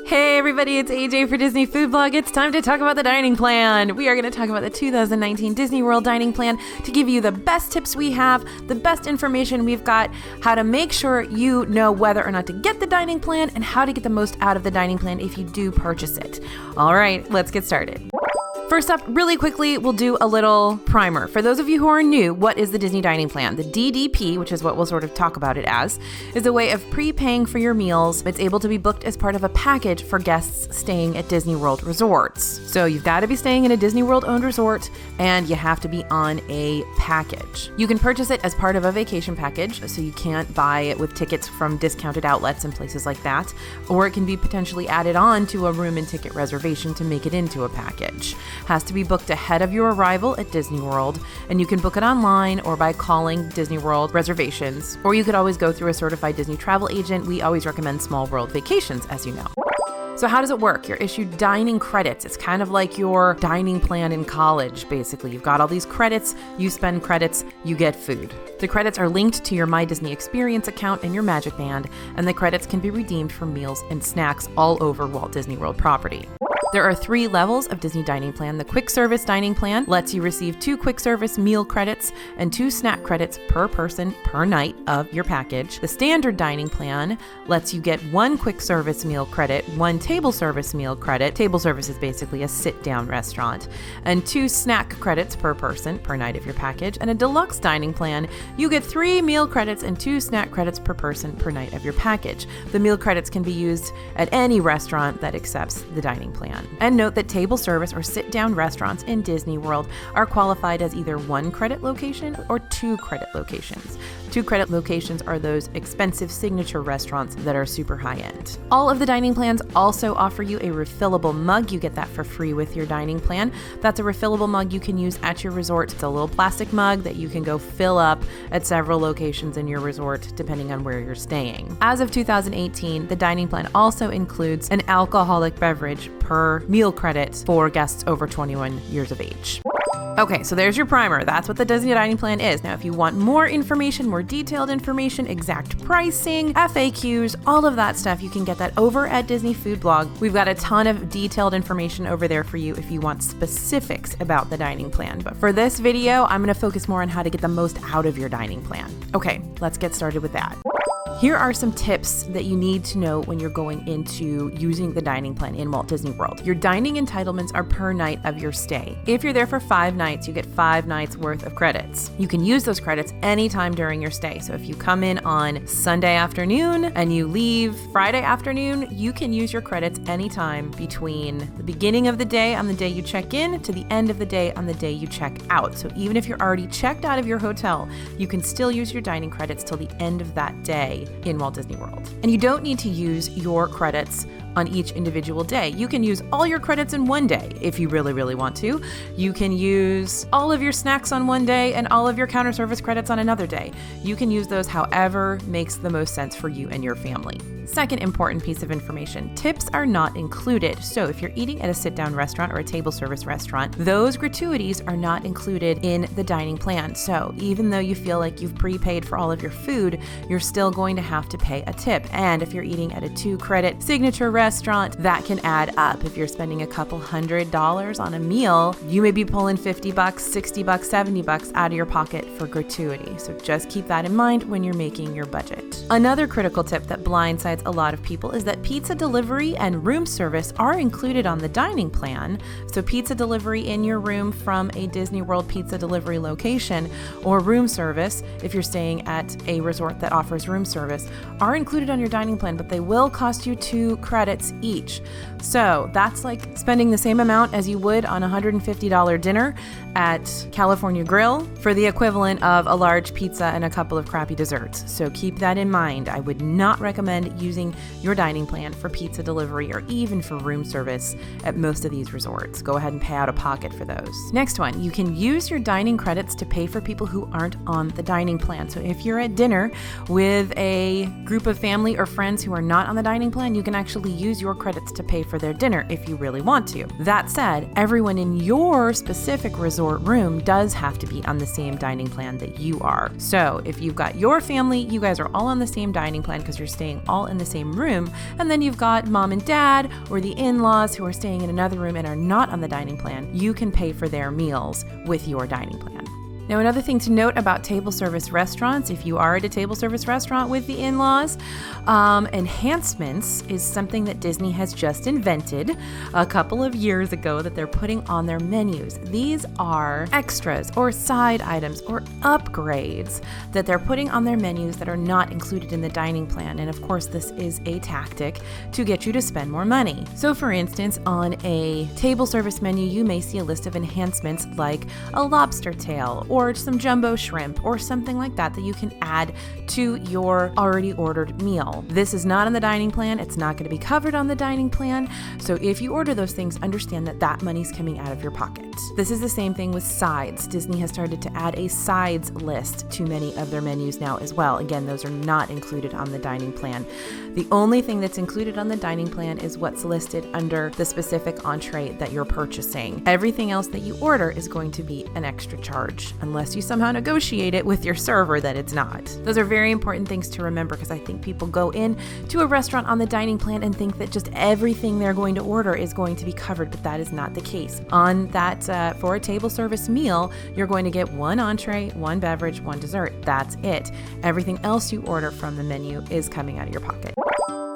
Hey everybody, it's AJ for Disney Food Blog. It's time to talk about the dining plan. We are going to talk about the 2019 Disney World dining plan to give you the best tips we have, the best information we've got, how to make sure you know whether or not to get the dining plan, and how to get the most out of the dining plan if you do purchase it. All right, let's get started. First up, really quickly, we'll do a little primer. For those of you who are new, what is the Disney Dining Plan? The DDP, which is what we'll sort of talk about it as, is a way of prepaying for your meals. It's able to be booked as part of a package for guests staying at Disney World resorts. So you've got to be staying in a Disney World owned resort and you have to be on a package. You can purchase it as part of a vacation package, so you can't buy it with tickets from discounted outlets and places like that, or it can be potentially added on to a room and ticket reservation to make it into a package. Has to be booked ahead of your arrival at Disney World, and you can book it online or by calling Disney World reservations, or you could always go through a certified Disney travel agent. We always recommend Small World Vacations, as you know. So how does it work? You're issued dining credits. It's kind of like your dining plan in college, basically. You've got all these credits, you spend credits, you get food. The credits are linked to your My Disney Experience account and your Magic Band, and the credits can be redeemed for meals and snacks all over Walt Disney World property. There are 3 levels of Disney Dining Plan. The Quick Service Dining Plan lets you receive 2 quick service meal credits and 2 snack credits per person per night of your package. The Standard Dining Plan lets you get 1 quick service meal credit, 1 table service meal credit. Table service is basically a sit-down restaurant, and 2 snack credits per person per night of your package. And a Deluxe Dining Plan, you get 3 meal credits and 2 snack credits per person per night of your package. The meal credits can be used at any restaurant that accepts the dining plan. And note that table service or sit-down restaurants in Disney World are qualified as either 1 credit location or 2 credit locations. 2 credit locations are those expensive signature restaurants that are super high-end. All of the dining plans also offer you a refillable mug. You get that for free with your dining plan. That's a refillable mug you can use at your resort. It's a little plastic mug that you can go fill up at several locations in your resort, depending on where you're staying. As of 2018, the dining plan also includes an alcoholic beverage per meal credit for guests over 21 years of age. Okay, so there's your primer. That's what the Disney Dining Plan is. Now, if you want more information, more detailed information, exact pricing, FAQs, all of that stuff, you can get that over at Disney Food Blog. We've got a ton of detailed information over there for you if you want specifics about the dining plan. But for this video, I'm going to focus more on how to get the most out of your dining plan. Okay, let's get started with that. Here are some tips that you need to know when you're going into using the dining plan in Walt Disney World. Your dining entitlements are per night of your stay. If you're there for 5 nights, you get 5 nights worth of credits. You can use those credits anytime during your stay. So if you come in on Sunday afternoon and you leave Friday afternoon, you can use your credits anytime between the beginning of the day on the day you check in to the end of the day on the day you check out. So even if you're already checked out of your hotel, you can still use your dining credits till the end of that day in Walt Disney World. And you don't need to use your credits on each individual day. You can use all your credits in one day if you really, really want to. You can use all of your snacks on one day and all of your counter service credits on another day. You can use those however makes the most sense for you and your family. Second important piece of information, tips are not included. So if you're eating at a sit-down restaurant or a table service restaurant, those gratuities are not included in the dining plan. So even though you feel like you've prepaid for all of your food, you're still going to have to pay a tip. And if you're eating at a 2-credit signature restaurant, that can add up. If you're spending a couple $100s on a meal, you may be pulling $50, $60, $70 out of your pocket for gratuity. So just keep that in mind when you're making your budget. Another critical tip that blindsides a lot of people is that pizza delivery and room service are included on the dining plan. So pizza delivery in your room from a Disney World pizza delivery location or room service, if you're staying at a resort that offers room service, are included on your dining plan, but they will cost you 2 credits each. So that's like spending the same amount as you would on a $150 dinner at California Grill for the equivalent of a large pizza and a couple of crappy desserts. So keep that in mind. I would not recommend using your dining plan for pizza delivery or even for room service at most of these resorts. Go ahead and pay out of pocket for those. Next one, you can use your dining credits to pay for people who aren't on the dining plan. So if you're at dinner with a group of family or friends who are not on the dining plan, you can actually use your credits to pay for their dinner if you really want to. That said, everyone in your specific resort room does have to be on the same dining plan that you are. So if you've got your family, you guys are all on the same dining plan because you're staying all in in the same room, and then you've got mom and dad or the in-laws who are staying in another room and are not on the dining plan, you can pay for their meals with your dining plan. Now, another thing to note about table service restaurants, if you are at a table service restaurant with the in-laws, enhancements is something that Disney has just invented a couple of years ago that they're putting on their menus. These are extras or side items or upgrades that they're putting on their menus that are not included in the dining plan. And of course, this is a tactic to get you to spend more money. So for instance, on a table service menu, you may see a list of enhancements like a lobster tail or some jumbo shrimp or something like that you can add to your already ordered meal. This is not on the dining plan. It's not going to be covered on the dining plan. So if you order those things, understand that that money's coming out of your pocket. This is the same thing with sides. Disney has started to add a sides list to many of their menus now as well. Again, those are not included on the dining plan. The only thing that's included on the dining plan is what's listed under the specific entree that you're purchasing. Everything else that you order is going to be an extra charge, unless you somehow negotiate it with your server that it's not. Those are very important things to remember, because I think people go in to a restaurant on the dining plan and think that just everything they're going to order is going to be covered, but that is not the case. On that, for a table service meal, you're going to get one entree, one beverage, one dessert. That's it. Everything else you order from the menu is coming out of your pocket.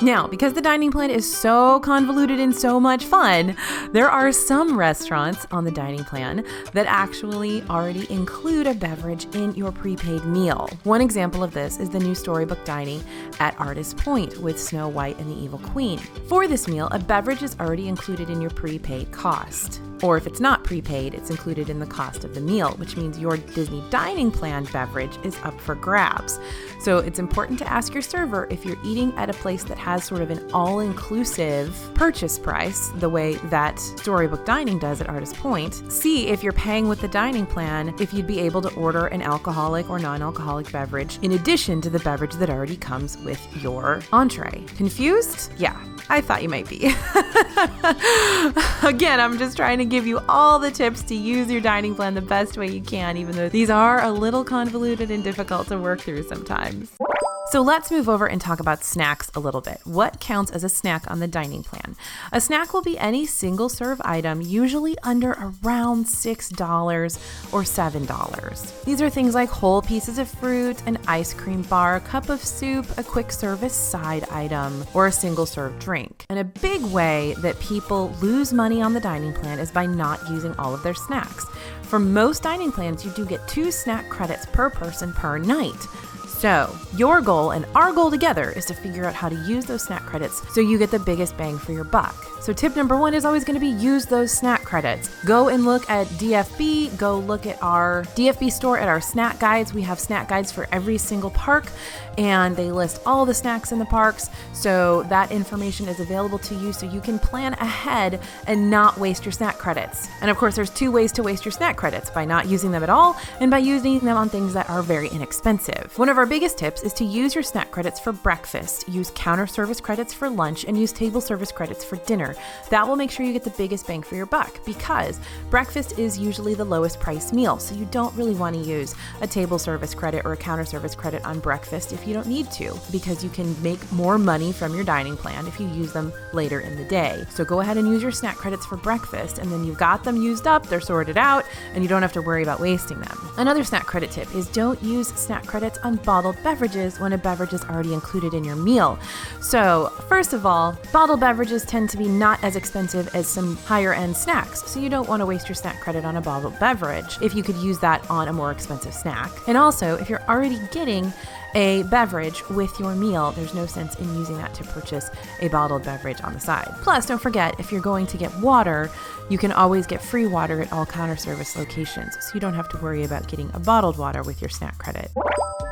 Now, because the dining plan is so convoluted and so much fun, there are some restaurants on the dining plan that actually already include a beverage in your prepaid meal. One example of this is the new Storybook Dining at Artist Point with Snow White and the Evil Queen. For this meal, a beverage is already included in your prepaid cost. Or if it's not prepaid, it's included in the cost of the meal, which means your Disney dining plan beverage is up for grabs. So it's important to ask your server if you're eating at a place that has sort of an all-inclusive purchase price, the way that Storybook Dining does at Artist Point. See if you're paying with the dining plan, if you'd be able to order an alcoholic or non-alcoholic beverage in addition to the beverage that already comes with your entree. Confused? Yeah, I thought you might be. Again, I'm just trying to give you all the tips to use your dining plan the best way you can, even though these are a little convoluted and difficult to work through sometimes. So let's move over and talk about snacks a little bit. What counts as a snack on the dining plan? A snack will be any single serve item, usually under around $6 or $7. These are things like whole pieces of fruit, an ice cream bar, a cup of soup, a quick service side item, or a single serve drink. And a big way that people lose money on the dining plan is by not using all of their snacks. For most dining plans, you do get 2 snack credits per person per night. So your goal and our goal together is to figure out how to use those snack credits so you get the biggest bang for your buck. So tip number 1 is always going to be use those snack credits. Go and look at DFB, go look at our DFB store at our snack guides. We have snack guides for every single park, and they list all the snacks in the parks. So that information is available to you so you can plan ahead and not waste your snack credits. And of course, there's 2 ways to waste your snack credits: by not using them at all and by using them on things that are very inexpensive. One of our biggest tips is to use your snack credits for breakfast, use counter service credits for lunch, and use table service credits for dinner. That will make sure you get the biggest bang for your buck, because breakfast is usually the lowest price meal, so you don't really want to use a table service credit or a counter service credit on breakfast if you don't need to, because you can make more money from your dining plan if you use them later in the day. So go ahead and use your snack credits for breakfast, and then you've got them used up, they're sorted out, and you don't have to worry about wasting them. Another snack credit tip is don't use snack credits on bottled beverages when a beverage is already included in your meal. So first of all, bottled beverages tend to be not as expensive as some higher end snacks, so you don't want to waste your snack credit on a bottled beverage if you could use that on a more expensive snack. And also, if you're already getting a beverage with your meal, there's no sense in using that to purchase a bottled beverage on the side. Plus, don't forget, if you're going to get water, you can always get free water at all counter service locations, so you don't have to worry about getting a bottled water with your snack credit.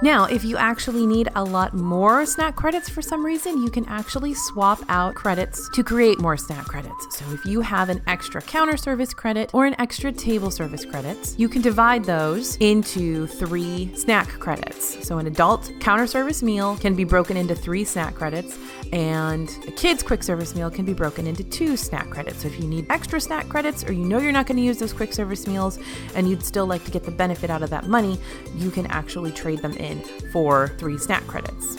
Now, if you actually need a lot more snack credits for some reason, you can actually swap out credits to create more snack credits. So if you have an extra counter service credit or an extra table service credits, you can divide those into 3 snack credits. So an adult counter service meal can be broken into 3 snack credits, and a kid's quick service meal can be broken into 2 snack credits. So if you need extra snack credits, or you know you're not going to use those quick service meals and you'd still like to get the benefit out of that money, you can actually trade them in for 3 snack credits.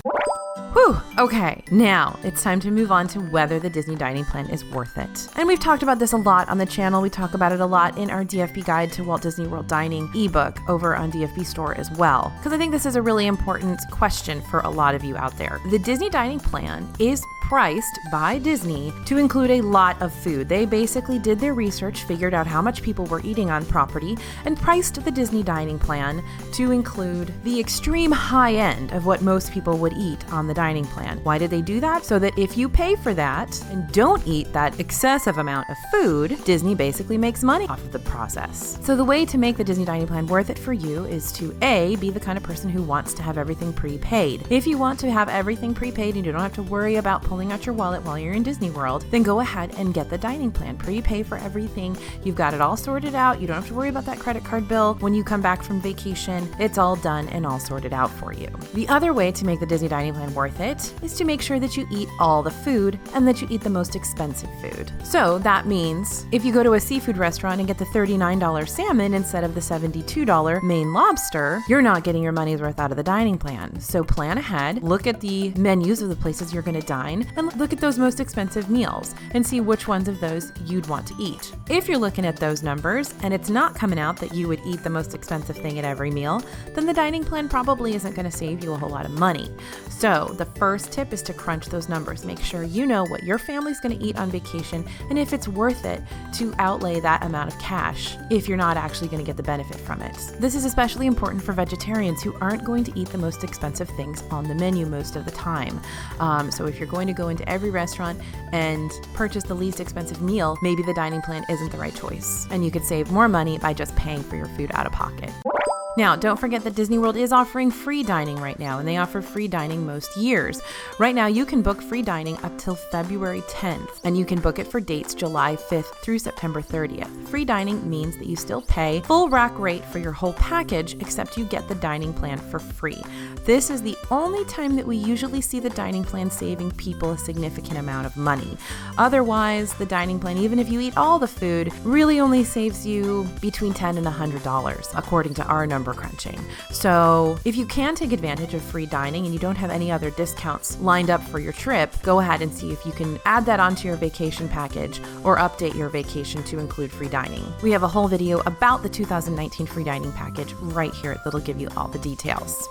Whew, okay, now it's time to move on to whether the Disney dining plan is worth it. And we've talked about this a lot on the channel. We talk about it a lot in our DFB Guide to Walt Disney World Dining ebook over on DFB Store as well, because I think this is a really important question for a lot of you out there. The Disney dining plan is priced by Disney to include a lot of food. They basically did their research, figured out how much people were eating on property, and priced the Disney dining plan to include the extreme high end of what most people would eat on the dining plan. Why did they do that? So that if you pay for that and don't eat that excessive amount of food, Disney basically makes money off of the process. So the way to make the Disney dining plan worth it for you is to A, be the kind of person who wants to have everything prepaid. If you want to have everything prepaid and you don't have to worry about pulling out your wallet while you're in Disney World, then go ahead and get the dining plan. Prepay for everything. You've got it all sorted out. You don't have to worry about that credit card bill when you come back from vacation. It's all done and all sorted out for you. The other way to make the Disney dining plan worth it is to make sure that you eat all the food and that you eat the most expensive food. So that means if you go to a seafood restaurant and get the $39 salmon instead of the $72 Maine lobster, you're not getting your money's worth out of the dining plan. So plan ahead, look at the menus of the places you're going to dine, and look at those most expensive meals and see which ones of those you'd want to eat. If you're looking at those numbers and it's not coming out that you would eat the most expensive thing at every meal, then the dining plan probably isn't going to save you a whole lot of money. So the first tip is to crunch those numbers. Make sure you know what your family's going to eat on vacation and if it's worth it to outlay that amount of cash if you're not actually going to get the benefit from it. This is especially important for vegetarians who aren't going to eat the most expensive things on the menu most of the time. So if you're going to go into every restaurant and purchase the least expensive meal, maybe the dining plan isn't the right choice. And you could save more money by just paying for your food out of pocket. Now, don't forget that Disney World is offering free dining right now, and they offer free dining most years. Right now, you can book free dining up till February 10th, and you can book it for dates July 5th through September 30th. Free dining means that you still pay full rack rate for your whole package, except you get the dining plan for free. This is the only time that we usually see the dining plan saving people a significant amount of money. Otherwise, the dining plan, even if you eat all the food, really only saves you between $10 and $100, according to our number crunching. So if you can take advantage of free dining and you don't have any other discounts lined up for your trip, go ahead and see if you can add that onto your vacation package or update your vacation to include free dining. We have a whole video about the 2019 free dining package right here that'll give you all the details.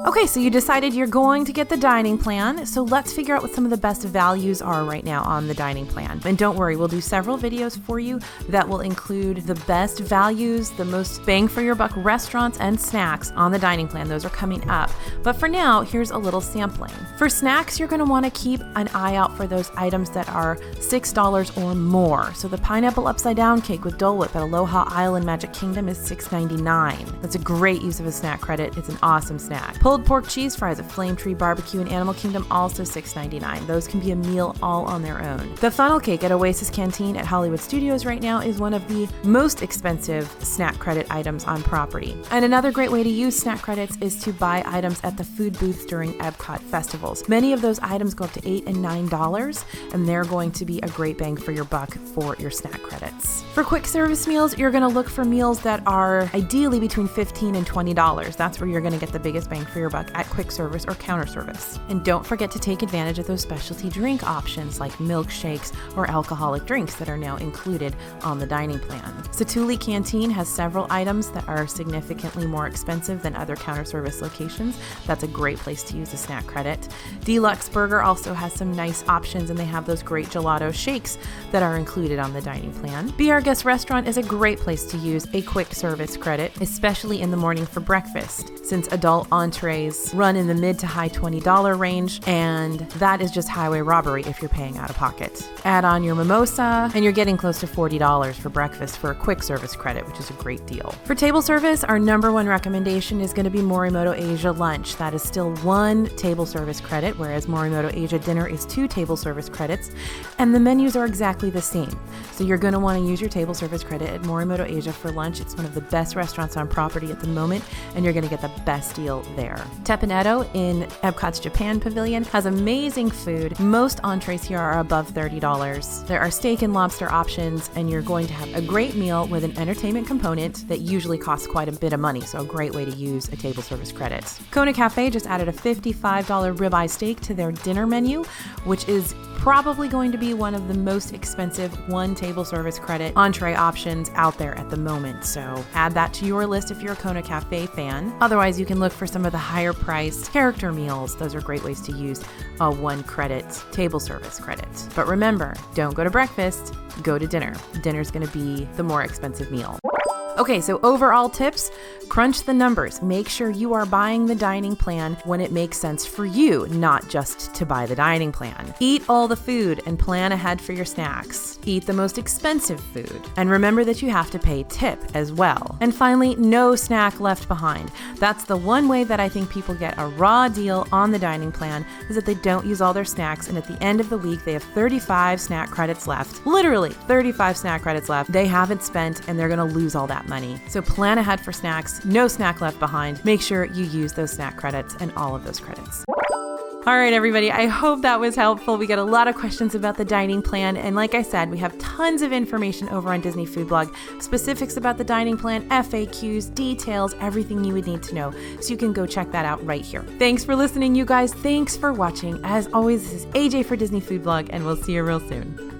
Okay, so you decided you're going to get the dining plan, so let's figure out what some of the best values are right now on the dining plan. And don't worry, we'll do several videos for you that will include the best values, the most bang for your buck restaurants and snacks on the dining plan. Those are coming up. But for now, here's a little sampling. For snacks, you're going to want to keep an eye out for those items that are $6 or more. So the pineapple upside down cake with Dole Whip at Aloha Island Magic Kingdom is $6.99. That's a great use of a snack credit. It's an awesome snack. Pulled pork cheese fries at Flame Tree Barbecue in Animal Kingdom, also $6.99. Those can be a meal all on their own. The funnel cake at Oasis Canteen at Hollywood Studios right now is one of the most expensive snack credit items on property. And another great way to use snack credits is to buy items at the food booths during Epcot festivals. Many of those items go up to $8 and $9, and they're going to be a great bang for your buck for your snack credits. For quick service meals, you're going to look for meals that are ideally between $15 and $20. That's where you're going to get the biggest bang for your buck at quick service or counter service. And don't forget to take advantage of those specialty drink options like milkshakes or alcoholic drinks that are now included on the dining plan. Satuli Canteen has several items that are significantly more expensive than other counter service locations. That's a great place to use a snack credit. Deluxe Burger also has some nice options, and they have those great gelato shakes that are included on the dining plan. Be Our Guest Restaurant is a great place to use a quick service credit, especially in the morning for breakfast, since adult entrees run in the mid to high $20 range, and that is just highway robbery if you're paying out of pocket. Add on your mimosa, and you're getting close to $40 for breakfast for a quick service credit, which is a great deal. For table service, our number one recommendation is going to be Morimoto Asia lunch. That is still 1 table service credit, whereas Morimoto Asia dinner is 2 table service credits, and the menus are exactly the same. So you're going to want to use your table service credit at Morimoto Asia for lunch. It's one of the best restaurants on property at the moment, and you're going to get the best deal there. Teppan in Epcot's Japan Pavilion has amazing food. Most entrees here are above $30. There are steak and lobster options, and you're going to have a great meal with an entertainment component that usually costs quite a bit of money, so a great way to use a table service credit. Kona Cafe just added a $55 ribeye steak to their dinner menu, which is probably going to be one of the most expensive one table service credit entree options out there at the moment. So add that to your list if you're a Kona Cafe fan. Otherwise, you can look for some of the higher priced character meals. Those are great ways to use a one credit table service credit. But remember, don't go to breakfast, go to dinner. Dinner's going to be the more expensive meal. Okay, so overall tips, crunch the numbers. Make sure you are buying the dining plan when it makes sense for you, not just to buy the dining plan. Eat all the food and plan ahead for your snacks. Eat the most expensive food. And remember that you have to pay tip as well. And finally, no snack left behind. That's the one way that I think people get a raw deal on the dining plan, is that they don't use all their snacks, and at the end of the week, they have 35 snack credits left. Literally 35 snack credits left. They haven't spent, and they're gonna lose all that money. So plan ahead for snacks, no snack left behind. Make sure you use those snack credits and all of those credits. All right, everybody, I hope that was helpful. We get a lot of questions about the dining plan. And like I said, we have tons of information over on Disney Food Blog, specifics about the dining plan, FAQs, details, everything you would need to know. So you can go check that out right here. Thanks for listening, you guys. Thanks for watching. As always, this is AJ for Disney Food Blog, and we'll see you real soon.